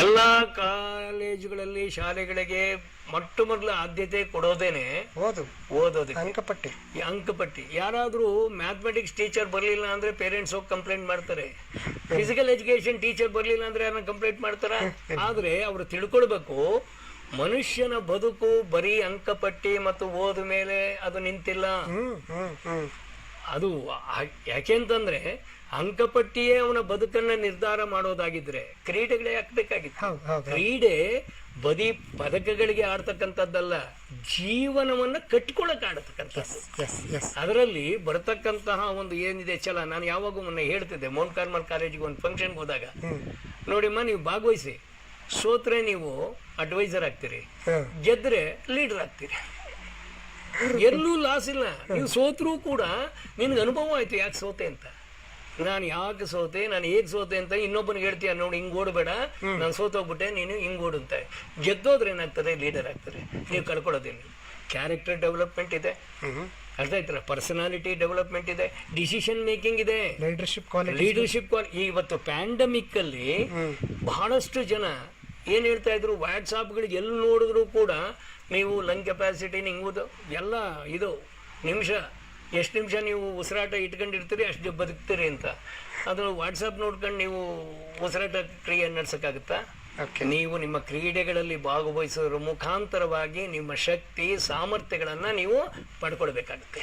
ಎಲ್ಲ ಕಾಲೇಜುಗಳಲ್ಲಿ ಶಾಲೆಗಳಿಗೆ ಮೊಟ್ಟ ಮೊದಲ ಆದ್ಯತೆ ಕೊಡೋದೇನೆ ಓದೋದಕ್ಕೆ, ಅಂಕಪಟ್ಟಿ. ಅಂಕಪಟ್ಟಿ. ಯಾರಾದ್ರೂ ಮ್ಯಾಥಮೆಟಿಕ್ಸ್ ಟೀಚರ್ ಬರ್ಲಿಲ್ಲ ಅಂದ್ರೆ ಪೇರೆಂಟ್ಸ್ ಹೋಗಿ ಕಂಪ್ಲೇಂಟ್ ಮಾಡ್ತಾರೆ. ಫಿಸಿಕಲ್ ಎಜುಕೇಶನ್ ಟೀಚರ್ ಬರ್ಲಿಲ್ಲ ಅಂದ್ರೆ ಯಾರನ್ನ ಕಂಪ್ಲೇಂಟ್ ಮಾಡ್ತಾರ? ಆದ್ರೆ ಅವ್ರು ತಿಳ್ಕೊಳ್ಬೇಕು, ಮನುಷ್ಯನ ಬದುಕು ಬರೀ ಅಂಕಪಟ್ಟಿ ಮತ್ತು ಓದ ಮೇಲೆ ಅದು ನಿಂತಿಲ್ಲ. ಅದು ಯಾಕೆಂತಂದ್ರೆ ಅಂಕಪಟ್ಟಿಯೇ ಅವನ ಬದುಕನ್ನ ನಿರ್ಧಾರ ಮಾಡೋದಾಗಿದ್ರೆ ಕ್ರೀಡೆಗಳೇ ಹಾಕ್ಬೇಕಾಗಿತ್ತು. ಕ್ರೀಡೆ ಬರೀ ಪದಕಗಳಿಗೆ ಆಡ್ತಕ್ಕಂಥದ್ದಲ್ಲ, ಜೀವನವನ್ನ ಕಟ್ಕೊಳಕ್ ಆಡತಕ್ಕಂಥದ್ದು. ಅದರಲ್ಲಿ ಬರತಕ್ಕಂತಹ ಒಂದು ಏನಿದೆ ಛಲ. ನಾನು ಯಾವಾಗ ಮೊನ್ನೆ ಹೇಳ್ತಿದ್ದೆ, ಮೌಂಟ್ ಕಾರ್ಮಲ್ ಕಾಲೇಜಿಗೆ ಒಂದು ಫಂಕ್ಷನ್ಗೆ ಹೋದಾಗ, ನೋಡಿಮ್ಮ ನೀವು ಭಾಗವಹಿಸಿ, ಸೋತ್ರೆ ನೀವು ಅಡ್ವೈಸರ್ ಆಗ್ತೀರಿ, ಗೆದ್ರೆ ಲೀಡರ್ ಆಗ್ತೀರಿ. ಎಲ್ಲೂ ಲಾಸ್ ಇಲ್ಲ. ನೀವು ಸೋತ್ರೂ ಕೂಡ ನಿನ್ಗೆ ಅನುಭವ ಆಯ್ತು ಯಾಕೆ ಸೋತೆ ಅಂತ. ನಾನು ಯಾಕೆ ಸೋತೆ, ನಾನು ಹೇಗೆ ಸೋತೆ ಅಂತ ಇನ್ನೊಬ್ಬನಿಗೆ ಹೇಳ್ತೀಯ, ನೋಡಿ ಹಿಂಗ್ ಓಡಬೇಡ, ನಾನು ಸೋತೋಗ್ಬಿಟ್ಟೆ, ನೀನು ಹಿಂಗ್ ಓಡುತ್ತೆ. ಗೆದ್ದೋದ್ರೆ ಏನಾಗ್ತದೆ, ಲೀಡರ್ ಆಗ್ತದೆ. ನೀವು ಕಳ್ಕೊಳ್ಳೋದಿಲ್ಲ. ಕ್ಯಾರೆಕ್ಟರ್ ಡೆವಲಪ್ಮೆಂಟ್ ಇದೆ, ಅರ್ಥ ಆಯ್ತಲ್ಲ, ಪರ್ಸನಾಲಿಟಿ ಡೆವಲಪ್ಮೆಂಟ್ ಇದೆ, ಡಿಸಿಷನ್ ಮೇಕಿಂಗ್ ಇದೆ, ಲೀಡರ್ಶಿಪ್. ಇವತ್ತು ಪ್ಯಾಂಡಮಿಕ್ ಅಲ್ಲಿ ಬಹಳಷ್ಟು ಜನ ಏನ್ ಹೇಳ್ತಾ ಇದ್ರು, ವಾಟ್ಸಾಪ್ಗಳಿಗೆ ಎಲ್ಲಿ ನೋಡಿದ್ರು ಕೂಡ ನೀವು ಲಂಗ್ ಕೆಪಾಸಿಟಿ ಹಿಂಗುದು ಎಲ್ಲ ಇದು ಎಷ್ಟು ನಿಮಿಷ ನೀವು ಉಸಿರಾಟ ಇಟ್ಕೊಂಡಿರ್ತೀರಿ ಅಷ್ಟು ಬದುಕ್ತೀರಿ ಅಂತ. ಅದು ವಾಟ್ಸಪ್ ನೋಡ್ಕೊಂಡು ನೀವು ಉಸಿರಾಟ ಕ್ರಿಯೆ ನಡೆಸಕ್ಕಾಗುತ್ತಾ? ನೀವು ನಿಮ್ಮ ಕ್ರೀಡೆಗಳಲ್ಲಿ ಭಾಗವಹಿಸೋದ್ರ ಮುಖಾಂತರವಾಗಿ ನಿಮ್ಮ ಶಕ್ತಿ ಸಾಮರ್ಥ್ಯಗಳನ್ನ ನೀವು ಪಡ್ಕೊಳ್ಬೇಕಾಗುತ್ತೆ.